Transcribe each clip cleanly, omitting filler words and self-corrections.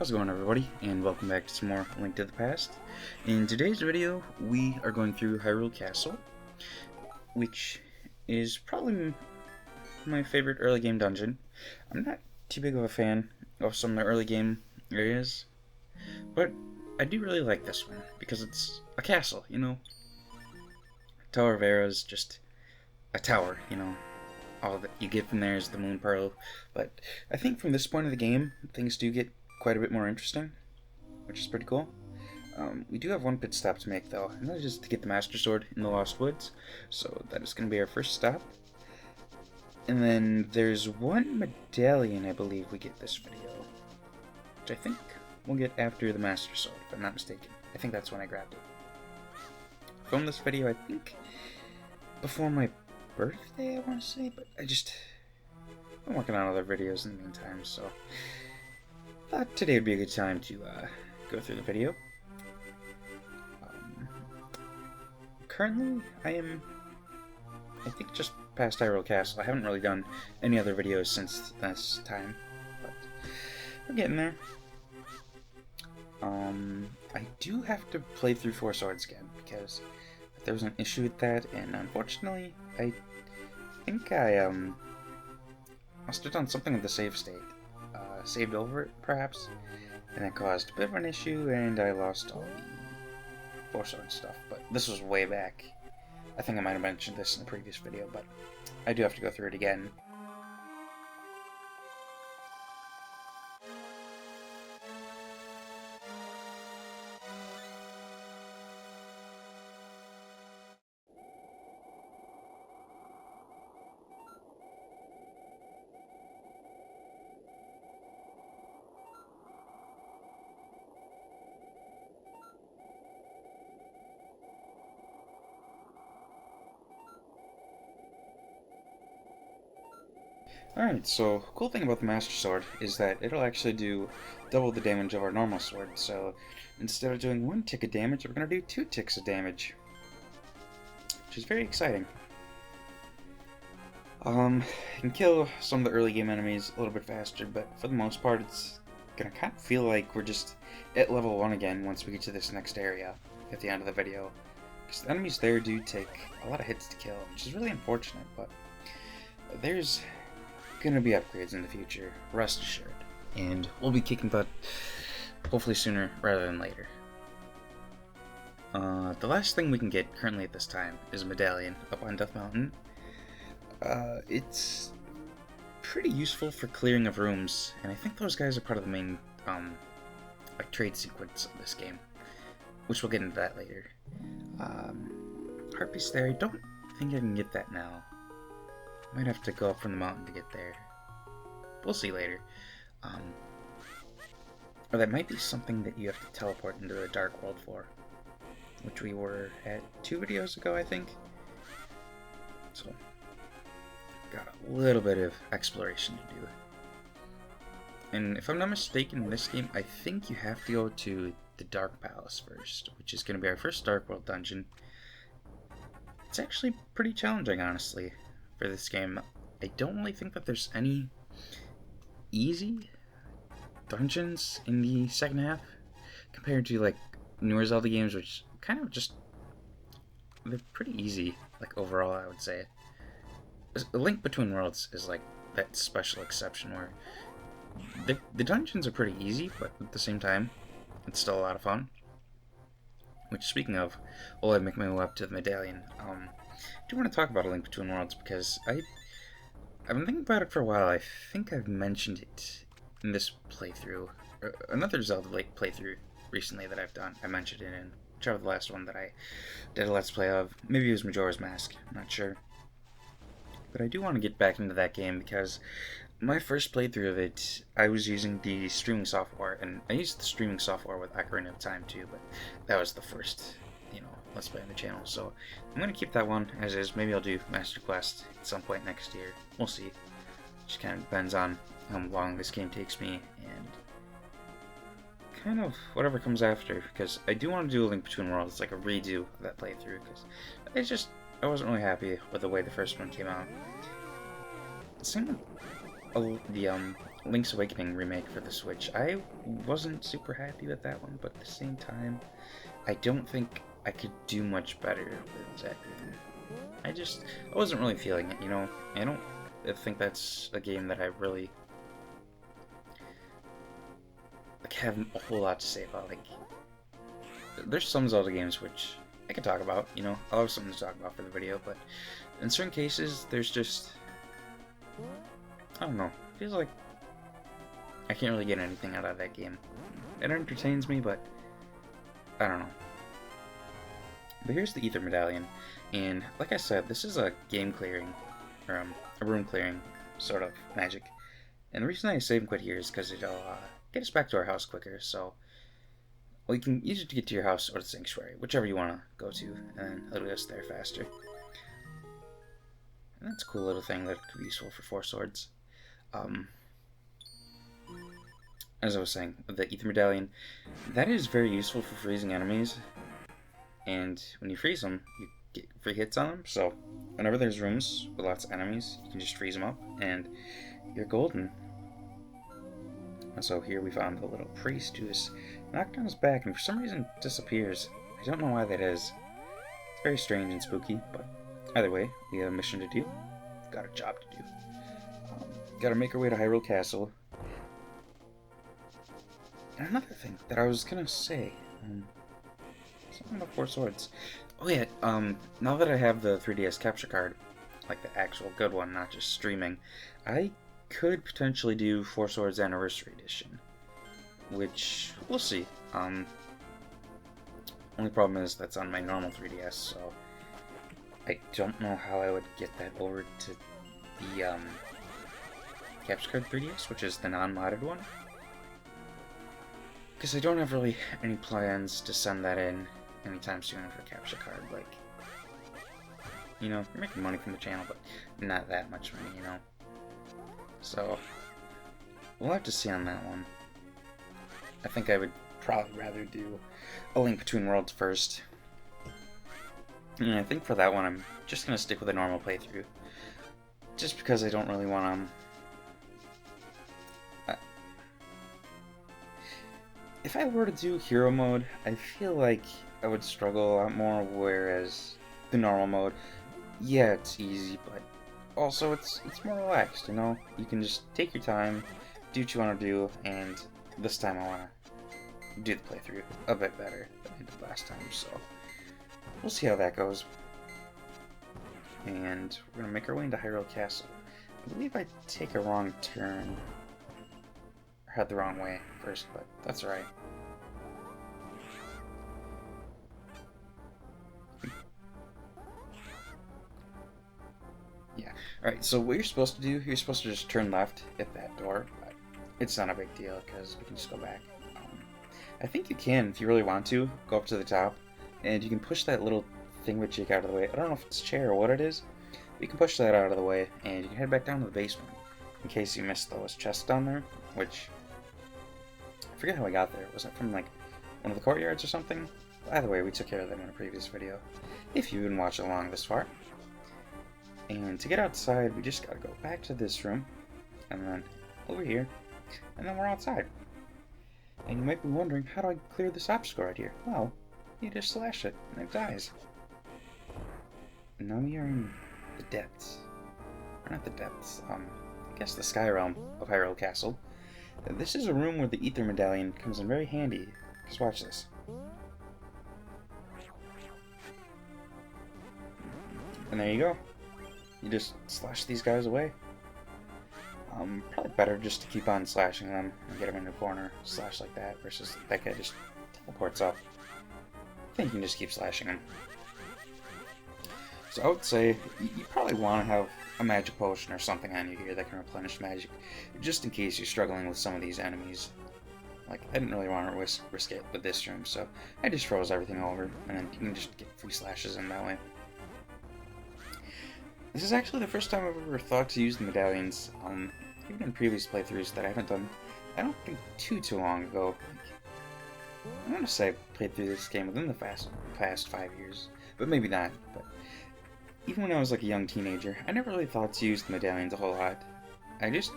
How's it going, everybody, and welcome back to some more Link to the Past. In today's video, we are going through Hyrule Castle, which is probably my favorite early game dungeon. I'm not too big of a fan of some of the early game areas, but I do really like this one, because it's a castle, you know? Tower of Era is just a tower, you know? All that you get from there is the Moon Pearl, but I think from this point of the game, things do get quite a bit more interesting, which is pretty cool. We do have one pit stop to make, though, and that is just to get the Master Sword in the Lost Woods, so that is going to be our first stop. And then there's one medallion, I believe, we get this video, which I think we'll get after the Master Sword, if I'm not mistaken. I think that's when I grabbed it. Filmed this video, I think, before my birthday, I want to say, but I'm working on other videos in the meantime, so thought today would be a good time to go through the video. Currently, I think, just past Hyrule Castle. I haven't really done any other videos since this time, but we're getting there. I do have to play through Four Swords again, because there was an issue with that, and unfortunately, I think I must have done something with the save state. Saved over it, perhaps, and that caused a bit of an issue, and I lost all the Four Swords stuff, but this was way back. I think I might have mentioned this in the previous video, but I do have to go through it again. Alright, so cool thing about the Master Sword is that it'll actually do double the damage of our normal sword, so instead of doing 1 tick of damage, we're going to do 2 ticks of damage, which is very exciting. You can kill some of the early game enemies a little bit faster, but for the most part it's going to kind of feel like we're just at level 1 again once we get to this next area at the end of the video, because the enemies there do take a lot of hits to kill, which is really unfortunate, but there's gonna be upgrades in the future, rest assured, and we'll be kicking butt hopefully sooner rather than later. The last thing we can get currently at this time is a medallion up on Death Mountain. It's pretty useful for clearing of rooms, and I think those guys are part of the main like trade sequence of this game, which we'll get into that later. Heart piece there, I don't think I can get that now. Might have to go up from the mountain to get there. We'll see later. Or that might be something that you have to teleport into the Dark World for, which we were at 2 videos ago, I think. So, got a little bit of exploration to do. And if I'm not mistaken, in this game, I think you have to go to the Dark Palace first, which is going to be our first Dark World dungeon. It's actually pretty challenging, honestly. For this game, I don't really think that there's any easy dungeons in the second half compared to like newer Zelda games, which kind of just, they're pretty easy, like overall, I would say. A Link Between Worlds is like that special exception where the dungeons are pretty easy, but at the same time it's still a lot of fun. Which, speaking of, while I make my way up to the medallion, I do want to talk about A Link Between Worlds, because I've been thinking about it for a while. I think I've mentioned it in this playthrough. Another Zelda playthrough recently that I've done. I mentioned it in whichever the last one that I did a Let's Play of. Maybe it was Majora's Mask, I'm not sure. But I do want to get back into that game, because my first playthrough of it, I was using the streaming software, and I used the streaming software with Agahnim of Time too, but that was the first, Let's Play on the channel, so I'm going to keep that one as is. Maybe I'll do Master Quest at some point next year. We'll see. Just kind of depends on how long this game takes me, and kind of whatever comes after, because I do want to do A Link Between Worlds, like a redo of that playthrough, because I wasn't really happy with the way the first one came out. Same with the Link's Awakening remake for the Switch. I wasn't super happy with that one, but at the same time, I don't think I could do much better with that game. I wasn't really feeling it, you know? I don't think that's a game that I really like have a whole lot to say about. Like, there's some Zelda games which I could talk about, you know? I'll have something to talk about for the video, but in certain cases, there's just, I don't know, it feels like I can't really get anything out of that game. It entertains me, but I don't know. But here's the Ether Medallion, and like I said, this is a game clearing, or a room clearing sort of magic. And the reason I save and quit here is because it'll get us back to our house quicker, so well, you can use it to get to your house or the sanctuary, whichever you want to go to, and it'll get us there faster. And that's a cool little thing that could be useful for 4 swords. As I was saying, the Ether Medallion, that is very useful for freezing enemies. And when you freeze them, you get free hits on them. So whenever there's rooms with lots of enemies, you can just freeze them up, and you're golden. And so here we found the little priest who is knocked on his back and for some reason disappears. I don't know why that is. It's very strange and spooky, but either way, we have a mission to do. We've got a job to do. Gotta make our way to Hyrule Castle. And another thing that I was gonna say, something about 4 swords. Oh yeah, now that I have the 3DS capture card, like the actual good one, not just streaming, I could potentially do 4 Swords Anniversary Edition, which we'll see. Only problem is that's on my normal 3DS, so I don't know how I would get that over to the capture card 3DS, which is the non-modded one, because I don't have really any plans to send that in anytime soon for capture card. Like, you know, you're making money from the channel, but not that much money, you know. So we'll have to see on that one. I think I would probably rather do A Link Between Worlds first. And I think for that one I'm just gonna stick with a normal playthrough, just because I don't really want to. If I were to do hero mode, I feel like I would struggle a lot more, whereas the normal mode, yeah, it's easy, but also it's more relaxed, you know? You can just take your time, do what you want to do, and this time I want to do the playthrough a bit better than I did last time, so we'll see how that goes. And we're going to make our way into Hyrule Castle. I believe I take a wrong turn, or head the wrong way first, but that's alright. Yeah, alright, so what you're supposed to do, you're supposed to just turn left at that door, but it's not a big deal because we can just go back. I think you can, if you really want to, go up to the top, and you can push that little thingamajig out of the way. I don't know if it's a chair or what it is, but you can push that out of the way, and you can head back down to the basement, in case you missed those chests down there, which I forget how I got there. Was that from, like, one of the courtyards or something? Either way, we took care of them in a previous video, if you've been watching along this far. And to get outside, we just gotta go back to this room, and then over here, and then we're outside. And you might be wondering, how do I clear this obstacle right here? Well, you just slash it, and it dies. And now we are in the depths. Or not the depths, I guess the sky realm of Hyrule Castle. This is a room where the Ether Medallion comes in very handy. Just watch this. And there you go. You just slash these guys away. Probably better just to keep on slashing them and get them in the corner. Slash like that versus that guy just teleports up. I think you can just keep slashing them. So I would say you probably want to have a magic potion or something on you here that can replenish magic, just in case you're struggling with some of these enemies. Like, I didn't really want to risk it with this room, so I just froze everything over, and then you can just get free slashes in that way. This is actually the first time I've ever thought to use the medallions, even in previous playthroughs that I haven't done, I don't think too long ago. I want to say I played through this game within the past 5 years, but maybe not. But even when I was like a young teenager, I never really thought to use the medallions a whole lot. I just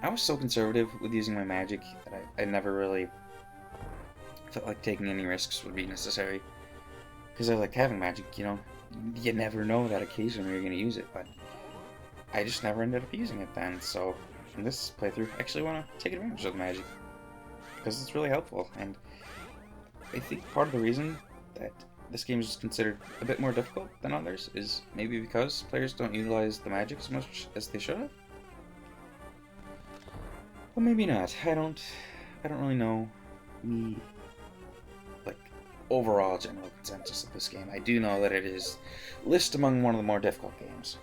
I was so conservative with using my magic that I never really felt like taking any risks would be necessary. Because I like having magic, you know. You never know that occasion where you're going to use it, but I just never ended up using it then. So in this playthrough, I actually want to take advantage of the magic because it's really helpful. And I think part of the reason that this game is considered a bit more difficult than others is maybe because players don't utilize the magic as much as they should have. Well, maybe not. I don't really know the like overall general consensus of this game. I do know that it is listed among one of the more difficult games.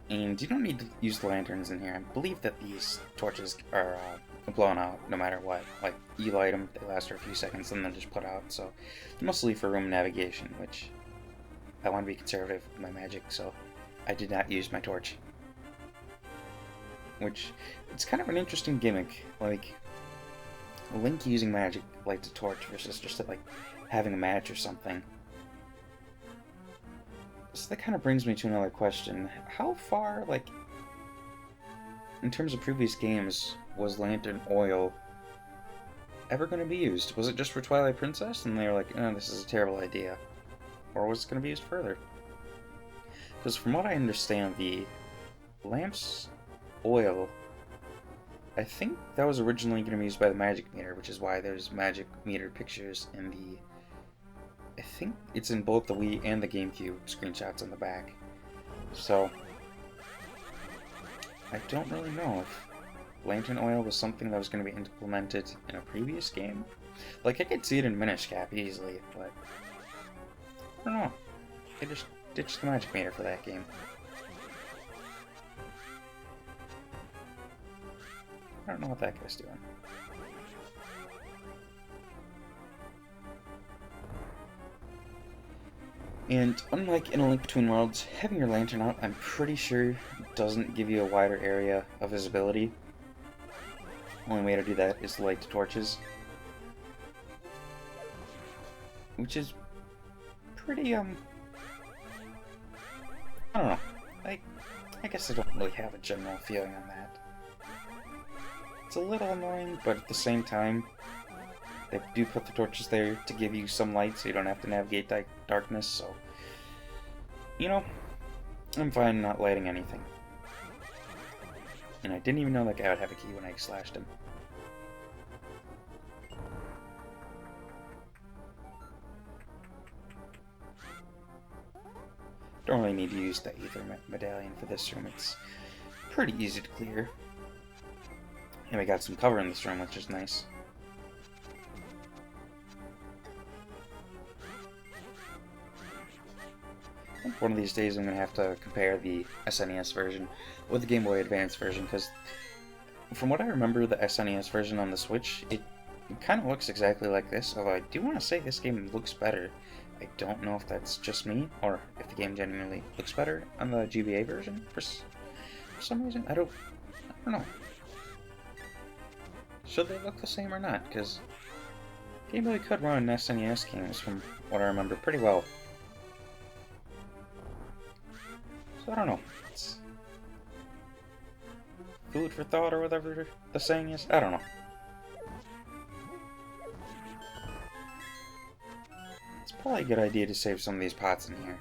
And you don't need to use the lanterns in here. I believe that these torches are blown out no matter what. Like, you light them, they last for a few seconds, and then just put out. So, mostly for room navigation, which I want to be conservative with my magic, so I did not use my torch. Which, it's kind of an interesting gimmick. Like, Link using magic lights a torch versus just like having a match or something. So that kind of brings me to another question. How far, like, in terms of previous games, was lantern oil ever going to be used? Was it just for Twilight Princess, and they were like, oh, this is a terrible idea? Or was it going to be used further? Because from what I understand, the lamp's oil, I think that was originally going to be used by the magic meter, which is why there's magic meter pictures in the... I think it's in both the Wii and the GameCube screenshots on the back. So, I don't really know if lantern oil was something that was going to be implemented in a previous game. Like, I could see it in Minish Cap easily, but I don't know. They just ditched the magic meter for that game. I don't know what that guy's doing. And unlike in A Link Between Worlds, having your lantern out, I'm pretty sure, doesn't give you a wider area of visibility. Only way to do that is to light the torches. Which is pretty, I don't know. I guess I don't really have a general feeling on that. It's a little annoying, but at the same time, they do put the torches there to give you some light so you don't have to navigate darkness, so... You know, I'm fine not lighting anything. And I didn't even know that guy would have a key when I slashed him. Don't really need to use the Ether Medallion for this room, it's pretty easy to clear. And we got some cover in this room, which is nice. One of these days I'm going to have to compare the SNES version with the Game Boy Advance version, because from what I remember, the SNES version on the Switch, it kind of looks exactly like this, although I do want to say this game looks better. I don't know if that's just me, or if the game genuinely looks better on the GBA version for some reason. I don't know. Should they look the same or not? Because Game Boy could run SNES games, from what I remember, pretty well. So I don't know. It's food for thought or whatever the saying is. I don't know. It's probably a good idea to save some of these pots in here.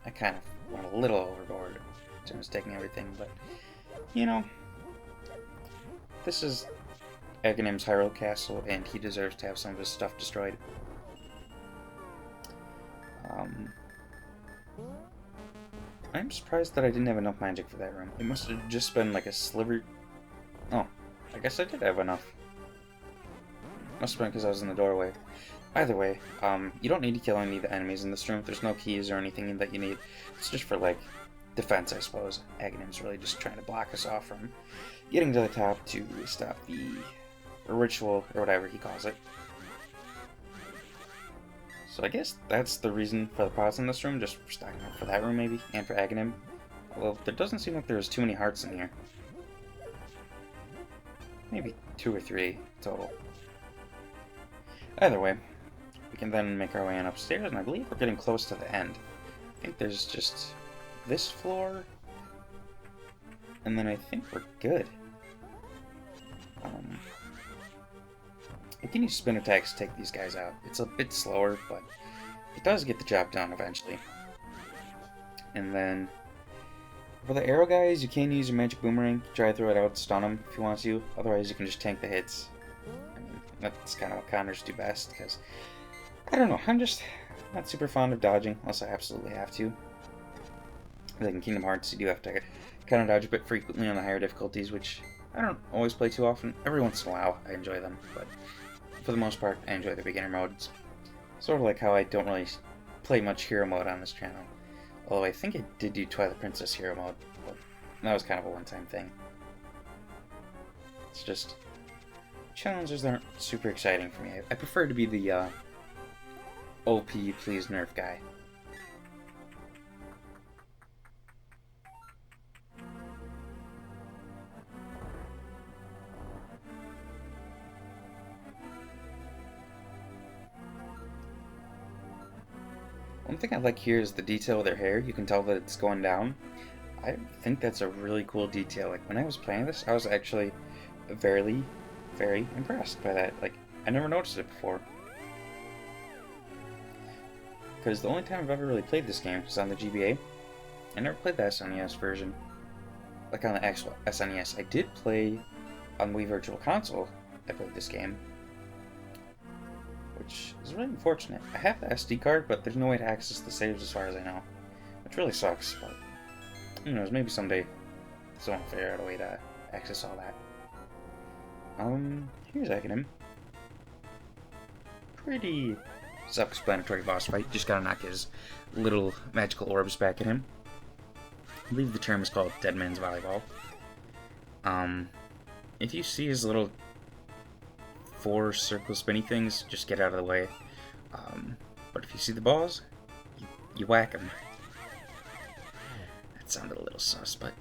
I kind of went a little overboard in terms of taking everything, but you know, this is Aghannim's Hyrule Castle, and he deserves to have some of his stuff destroyed. I'm surprised that I didn't have enough magic for that room. It must have just been like a sliver... Oh, I guess I did have enough. Must have been because I was in the doorway. Either way, you don't need to kill any of the enemies in this room. There's no keys or anything that you need. It's just for, like, defense, I suppose. Aghanim's really just trying to block us off from getting to the top to stop the ritual, or whatever he calls it. So I guess that's the reason for the pots in this room, just for stocking up for that room maybe, and for Agahnim. Although there doesn't seem like there's too many hearts in here. Maybe 2 or 3 total. Either way, we can then make our way on upstairs, and I believe we're getting close to the end. I think there's just this floor, and then I think we're good. I can use spin attacks to take these guys out. It's a bit slower, but it does get the job done eventually. And then for the arrow guys, you can use your magic boomerang. Try to throw it out, stun them if you want to. Otherwise, you can just tank the hits. I mean, that's kind of what counters do best, because I don't know, I'm just not super fond of dodging unless I absolutely have to. Like in Kingdom Hearts, you do have to kind of dodge a bit frequently on the higher difficulties, which I don't always play too often. Every once in a while, I enjoy them, but for the most part, I enjoy the beginner modes. Sort of like how I don't really play much hero mode on this channel. Although I think I did do Twilight Princess hero mode, but that was kind of a one-time thing. It's just, challenges aren't super exciting for me. I prefer to be the OP please nerf guy. One thing I like here is the detail of their hair. You can tell that it's going down. I think that's a really cool detail. Like, when I was playing this, I was actually very, very impressed by that. Like, I never noticed it before. Because the only time I've ever really played this game was on the GBA. I never played the SNES version. Like, on the actual SNES. I did play on Wii Virtual Console. I played this game. Which is really unfortunate. I have the SD card, but there's no way to access the saves as far as I know. Which really sucks, but who knows, maybe someday someone will figure out a way to access all that. Here's Agahnim. Pretty self-explanatory boss fight. Just gotta knock his little magical orbs back at him. I believe the term is called Dead Man's Volleyball. If you see his little 4 circle spinny things, just get out of the way. But if you see the balls, you whack them. That sounded a little sus, but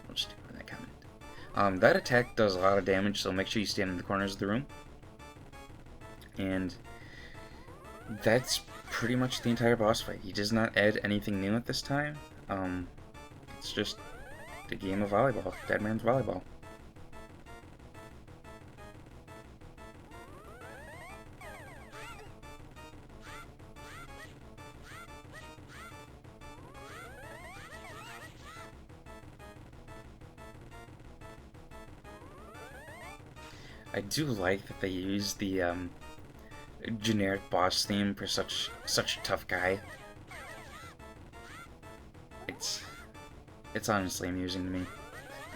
I'll just ignore that comment. That attack does a lot of damage, so make sure you stand in the corners of the room. And that's pretty much the entire boss fight. He does not add anything new at this time. It's just the game of volleyball, Dead Man's Volleyball. I do like that they use the generic boss theme for such a tough guy. It's honestly amusing to me.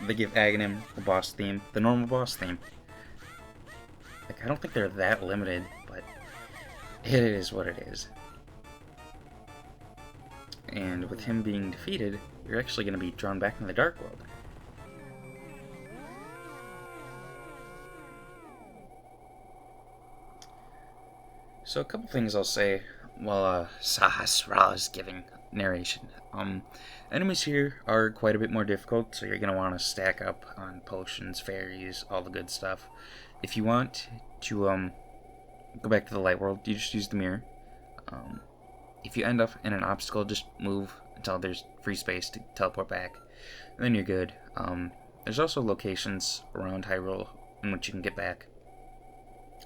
They give Agahnim the boss theme, the normal boss theme. Like, I don't think they're that limited, but it is what it is. And with him being defeated, you're actually going to be drawn back into the Dark World. So a couple things I'll say while Sahasrara is giving narration. Enemies here are quite a bit more difficult, so you're going to want to stack up on potions, fairies, all the good stuff. If you want to go back to the light world, you just use the mirror. If you end up in an obstacle, just move until there's free space to teleport back, and then you're good. There's also locations around Hyrule in which you can get back.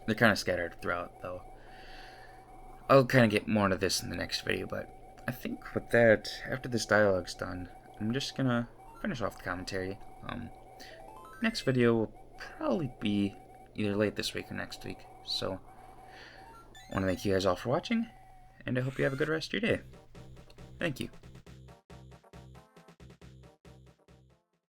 They're kind of scattered throughout, though. I'll kind of get more into this in the next video, but I think with that, after this dialogue's done, I'm just gonna finish off the commentary. Next video will probably be either late this week or next week, so I want to thank you guys all for watching, and I hope you have a good rest of your day. Thank you.